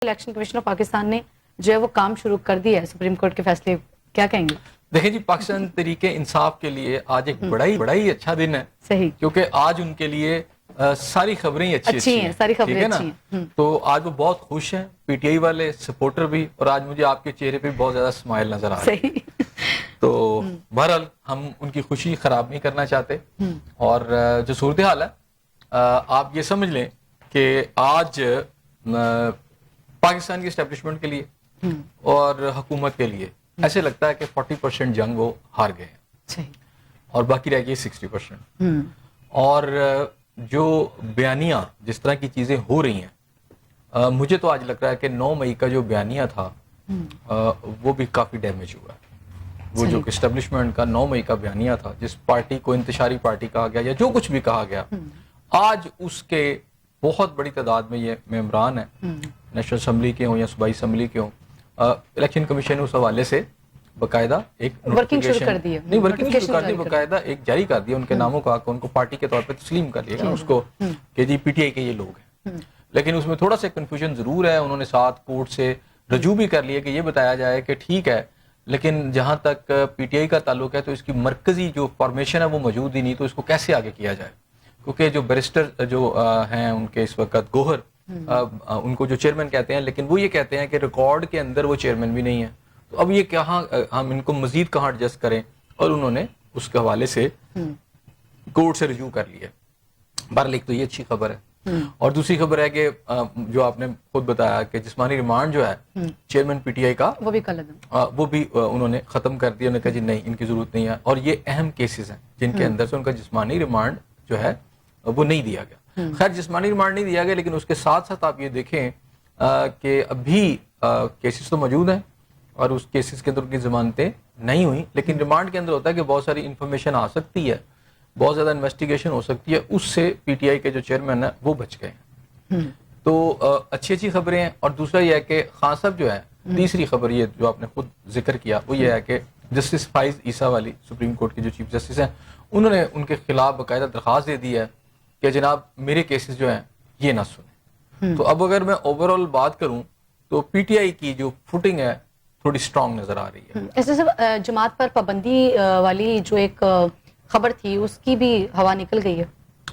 Election commission of Pakistan نے جو ہے وہ کام شروع کر دیا ہے سپریم کورٹ کے فیصلے، کیا کہیں گے؟ دیکھیں جی، پاکستان تحریک انصاف کے لیے آج ایک بڑا ہی اچھا دن ہے. صحیح، کیونکہ آج ان کے لیے ساری خبریں اچھی ہیں، ساری خبریں ٹھیک ہے نا. اچھی ہیں. تو آج وہ بہت خوش ہیں، پی ٹی آئی والے سپورٹر بھی، اور آج مجھے آپ کے چہرے پہ بہت زیادہ اسمائل نظر آ رہی ہے. صحیح. تو بہرحال ہم ان کی خوشی خراب نہیں کرنا چاہتے. اور جو صورتحال ہے آپ یہ سمجھ لیں کہ آج پاکستان کی اسٹیبلشمنٹ کے لیے اور حکومت کے لیے ایسے لگتا ہے کہ 40% جنگ وہ ہار گئے ہیں. صحیح. اور باقی رہ گئی 60%. اور جو بیانیہ جس طرح کی چیزیں ہو رہی ہیں، مجھے تو آج لگ رہا ہے کہ 9 مئی کا جو بیانیہ تھا وہ بھی کافی ڈیمیج ہوا ہے. وہ جو اسٹیبلشمنٹ کا 9 مئی کا بیانیہ تھا، جس پارٹی کو انتشاری پارٹی کہا گیا یا جو کچھ بھی کہا گیا، آج اس کے بہت بڑی تعداد میں یہ ممبران ہیں، نیشنل اسمبلی کے ہوں یا صوبائی اسمبلی کے ہوں. الیکشن کمیشن نے اس حوالے سے باقاعدہ ایک ورکنگ شروع کر دی ہے. نہیں، ورکنگ شروع کر دی، باقاعدہ ایک جاری کر دیا، ان کے ناموں کا ان کو پارٹی کے طور پہ تسلیم کر لیا کہ اس کو کہ جی پی ٹی آئی کے یہ لوگ ہیں. لیکن اس میں تھوڑا سا کنفیوژن ضرور ہے. انہوں نے 7 کورٹ سے رجوع بھی کر لیا کہ یہ بتایا جائے کہ ٹھیک ہے، لیکن جہاں تک پی ٹی آئی کا تعلق ہے تو اس کی مرکزی جو فارمیشن ہے وہ موجود ہی نہیں، تو اس کو کیسے آگے کیا جائے. کیونکہ جو بیرسٹر جو ہیں ان کے اس وقت گوہر، ان کو جو چیئرمین کہتے ہیں، لیکن وہ یہ کہتے ہیں کہ ریکارڈ کے اندر وہ چیئرمین بھی نہیں ہے. تو اب یہ کہاں ہم ان کو مزید کہاں ایڈجسٹ کریں، اور انہوں نے اس کے حوالے سے کورٹ سے رجوع کر لیا. بہرحال ایک تو یہ اچھی خبر ہے. اور دوسری خبر ہے کہ جو آپ نے خود بتایا کہ جسمانی ریمانڈ جو ہے چیئرمین پی ٹی آئی کا وہ بھی وہ بھی انہوں نے ختم کر دیا. انہوں نے کہا جی نہیں، ان کی ضرورت نہیں ہے. اور یہ اہم کیسز ہیں جن کے اندر سے ان کا جسمانی ریمانڈ جو ہے وہ نہیں دیا گیا. خیر، جسمانی ریمانڈ نہیں دیا گیا، لیکن اس کے ساتھ ساتھ آپ یہ دیکھیں کہ ابھی کیسز تو موجود ہیں اور اس کیسز کے اندر ان کی ضمانتیں نہیں ہوئی. لیکن ریمانڈ کے اندر ہوتا ہے کہ بہت ساری انفارمیشن آ سکتی ہے، بہت زیادہ انویسٹیگیشن ہو سکتی ہے. اس سے پی ٹی آئی کے جو چیئرمین ہیں وہ بچ گئے ہیں. تو اچھی خبریں ہیں. اور دوسرا یہ ہے کہ خان صاحب جو ہے، تیسری خبر یہ جو آپ نے خود ذکر کیا، وہ یہ ہے کہ جسٹس فائز عیسیٰ والی سپریم کورٹ کے جو چیف جسٹس ہیں، انہوں نے ان کے خلاف باقاعدہ درخواست دے دی ہے کہ جناب میرے کیسز جو ہیں یہ نہ سنیں. تو اب اگر میں اوور آل بات کروں تو پی ٹی آئی کی جو فوٹنگ ہے تھوڑی سٹرونگ نظر آ رہی ہے. ایسے جماعت پر پابندی والی جو ایک خبر تھی اس کی بھی ہوا نکل گئی ہے؟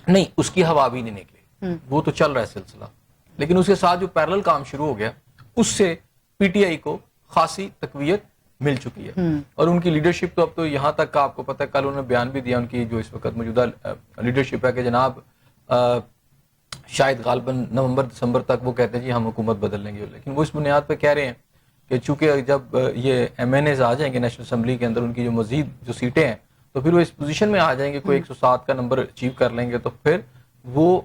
نہیں، اس کی ہوا بھی نہیں نکلی، وہ تو چل رہا ہے سلسلہ. لیکن اس کے ساتھ جو پیرلل کام شروع ہو گیا، اس سے پی ٹی آئی کو خاصی تقویت مل چکی ہے. اور ان کی لیڈرشپ تو اب تو یہاں تک کا آپ کو پتہ ہے، کل انہوں نے بیان بھی دیا ان کی جو اس وقت موجودہ لیڈرشپ ہے کہ جناب شاید غالباً نومبر دسمبر تک وہ کہتے ہیں جی ہم حکومت بدل لیں گے. لیکن وہ اس بنیاد پہ کہہ رہے ہیں کہ چونکہ جب یہ ایم این ایز آ جائیں گے نیشنل اسمبلی کے اندر، ان کی جو مزید جو سیٹیں ہیں، تو پھر وہ اس پوزیشن میں آ جائیں گے، کوئی 107 کا نمبر اچیو کر لیں گے، تو پھر وہ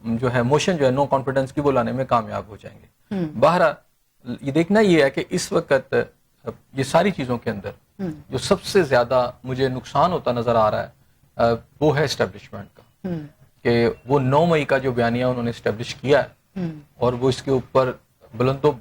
جو ہے موشن جو ہے نو کانفیڈنس کی وہ لانے میں کامیاب ہو جائیں گے. بہرحال یہ دیکھنا یہ ہے کہ اس وقت یہ ساری چیزوں کے اندر جو سب سے زیادہ مجھے نقصان ہوتا نظر آ رہا ہے وہ ہے اسٹیبلشمنٹ کا. کہ وہ 9 مئی کا جو بیانیہ انہوں نے اسٹیبلش کیا ہے، اور وہ اس کے اوپر بلند و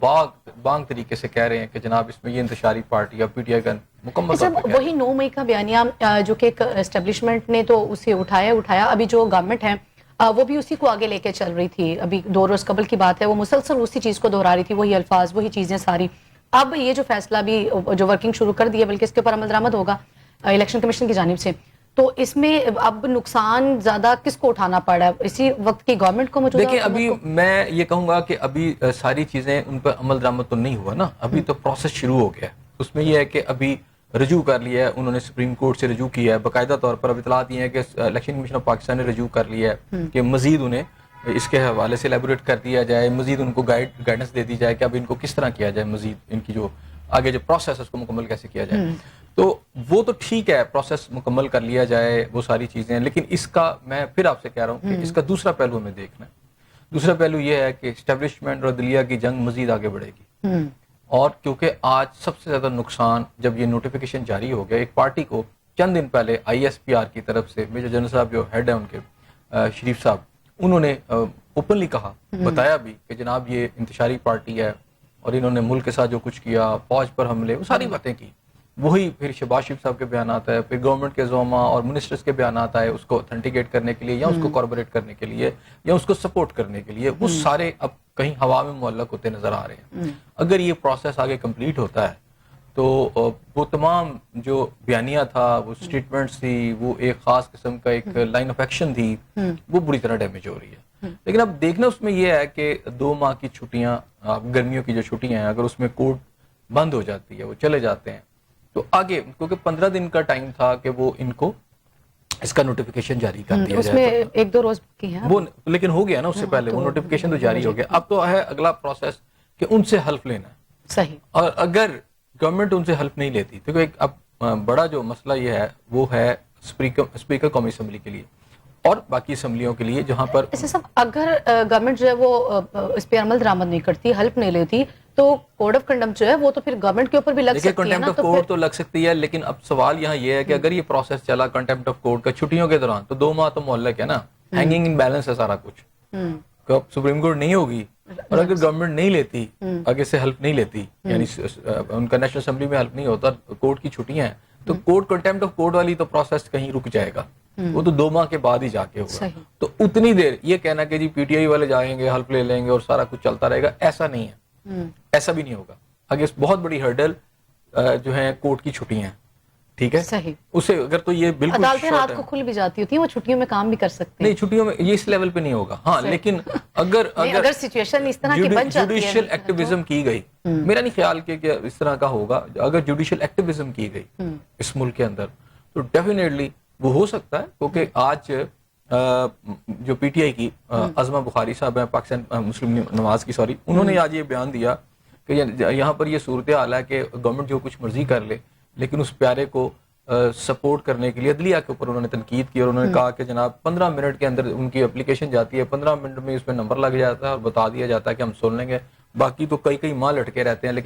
بانگ طریقے سے کہہ رہے ہیں کہ جناب اس میں یہ انتشاری پارٹی یا پی ٹی آئی کا مکمل طور پہ وہی 9 مئی کا بیانیہ جو کہ اسٹیبلشمنٹ نے تو اسے اٹھایا، ابھی جو گورنمنٹ ہے وہ بھی اسی کو آگے لے کے چل رہی تھی. ابھی 2 روز قبل کی بات ہے، وہ مسلسل اسی چیز کو دہرا رہی تھی، وہی الفاظ وہی چیزیں ساری. اب یہ جو فیصلہ بھی جو ورکنگ شروع کر دی ہے، بلکہ اس کے اوپر عمل درآمد ہوگا الیکشن کمیشن کی جانب سے، تو اس میں اب نقصان زیادہ کس کو اٹھانا پڑ رہا ہے؟ اسی وقت کی گورنمنٹ کو موجودہ؟ دیکھیں، ابھی میں یہ کہوں گا کہ ابھی ساری چیزیں ان پر عمل درآمد تو نہیں ہوا نا، ابھی تو پروسیس شروع ہو گیا. اس میں یہ ہے کہ ابھی رجوع کر لیا ہے انہوں نے، سپریم کورٹ سے رجوع کیا ہے باقاعدہ طور پر. اب اطلاعات یہ ہیں کہ الیکشن کمیشن آف پاکستان نے رجوع کر لیا ہے کہ مزید انہیں اس کے حوالے سے ایلیبوریٹ کر دیا جائے، مزید ان کو گائیڈنس دے دی جائے کہ اب ان کو کس طرح کیا جائے، مزید ان کی جو آگے جو پروسیس ہے اس کو مکمل کیسے کیا جائے. تو وہ تو ٹھیک ہے، پروسیس مکمل کر لیا جائے، وہ ساری چیزیں. لیکن اس کا میں پھر آپ سے کہہ رہا ہوں کہ اس کا دوسرا پہلو ہمیں دیکھنا ہے. دوسرا پہلو یہ ہے کہ اسٹیبلشمنٹ اور عدلیہ کی جنگ مزید آگے بڑھے گی. اور کیونکہ آج سب سے زیادہ نقصان جب یہ نوٹیفیکیشن جاری ہو گیا، ایک پارٹی کو چند دن پہلے آئی ایس پی آر کی طرف سے میجر جنرل صاحب جو ہیڈ ہیں ان کے شریف صاحب، انہوں نے اوپنلی کہا، بتایا بھی کہ جناب یہ انتشاری پارٹی ہے اور انہوں نے ملک کے ساتھ جو کچھ کیا، فوج پر حملے، وہ ساری باتیں کی. وہی پھر شہباز شریف صاحب کے بیانات ہے، پھر گورنمنٹ کے زعما اور منسٹرز کے بیانات آئے اس کو اتھینٹیکیٹ کرنے کے لیے یا اس کو کاربوریٹ کرنے کے لیے یا اس کو سپورٹ کرنے کے لیے، وہ سارے اب کہیں ہوا میں معلق ہوتے نظر آ رہے ہیں. اگر یہ پروسیس آگے کمپلیٹ ہوتا ہے تو وہ تمام جو بیانیہ تھا، وہ اسٹیٹمنٹس تھی، وہ ایک خاص قسم کا ایک لائن آف ایکشن تھی، وہ بری طرح ڈیمیج ہو رہی ہے. لیکن اب دیکھنا اس میں یہ ہے کہ 2 ماہ کی چھٹیاں، گرمیوں کی جو چھٹیاں ہیں، اگر اس میں کورٹ بند ہو جاتی ہے، وہ چلے جاتے ہیں، تو آگے کیونکہ 15 دن کا ٹائم تھا کہ وہ ان کو اس کا نوٹیفیکیشن جاری کر دیا اس میں 1-2 روز کی ہیں وہ، لیکن ہو گیا نا اس سے پہلے وہ نوٹیفیکیشن تو جاری ہو گیا. اب تو ہے اگلا پروسیس کہ ان سے حلف لینا ہے. صحیح. اور اگر گورنمنٹ ان سے حلف نہیں لیتی تو ایک اب بڑا جو مسئلہ یہ ہے وہ ہے اسپیکر قومی اسمبلی کے لیے اور باقی اسمبلیوں کے لیے، جہاں پر ایسے صاحب اگر گورنمنٹ جو ہے وہ اس پہ عمل درآمد نہیں کرتی، حلف نہیں لیتی، تو کوڈ آف کنڈمپٹ جو ہے وہ تو پھر گورنمنٹ کے اوپر بھی لگ سکتی ہے کنٹیمپٹ نا. آف کورٹ تو لگ سکتی ہے، لیکن اب سوال یہاں یہ ہے کہ اگر یہ پروسیس چلا کنٹیمپٹ آف کورٹ کا چھٹیوں کے دوران، تو 2 ماہ تو معلق ہے نا، ہینگنگ ان بیلنس ہے سارا کچھ. سپریم کورٹ نہیں ہوگی اور اگر گورنمنٹ نہیں لیتی، آگے سے ہیلپ نہیں لیتی، یعنی ان کا نیشنل اسمبلی میں ہیلپ نہیں ہوتا، کورٹ کی چھٹیاں ہیں، تو کورٹ کنٹیمپٹ آف کورٹ والی تو پروسیس کہیں رک جائے گا، وہ تو 2 ماہ کے بعد ہی جا کے ہوگا. تو اتنی دیر یہ کہنا کہ جی پی ٹی آئی والے جائیں گے، ہیلپ لے لیں گے اور سارا کچھ چلتا رہے گا، ایسا نہیں ہے، ایسا بھی نہیں ہوگا. آگے بہت بڑی ہرڈل جو ہے کورٹ کی چھٹیاں ہیں، ٹھیک ہے. صحیح. اسے اگر تو یہ بالکل عدالتیں رات کو کھل بھی جاتی ہوتی ہیں، وہ چھٹیوں میں کام بھی کر سکتے ہیں. نہیں، چھٹیوں میں یہ اس لیول پہ نہیں ہوگا. ہاں لیکن اگر سچویشن اس طرح کی بن جاتی ہے، جوڈیشل ایکٹیویزم کی گئی، میرا نہیں خیال کہ اس طرح کا ہوگا. اگر جوڈیشل ایکٹیویزم کی گئی اس ملک کے اندر تو ڈیفینیٹلی وہ ہو سکتا ہے. کیونکہ آج جو پی ٹی آئی کی عظمہ بخاری صاحب ہیں، پاکستان مسلم نواز کی، سوری، انہوں نے آج یہ بیان دیا کہ یہاں پر یہ صورتحال ہے کہ گورنمنٹ جو کچھ مرضی کر لے، لیکن اس پیارے کو سپورٹ کرنے کے لیے عدلیہ کے اوپر انہوں نے تنقید کی اور انہوں نے کہا کہ جناب 15 منٹ کے اندر ان کی اپلیکیشن جاتی ہے، 15 منٹ میں اس پہ نمبر لگ جاتا ہے اور بتا دیا جاتا ہے کہ ہم سن لیں گے، باقی تو کئی ماہ لٹکے رہتے ہیں. لیکن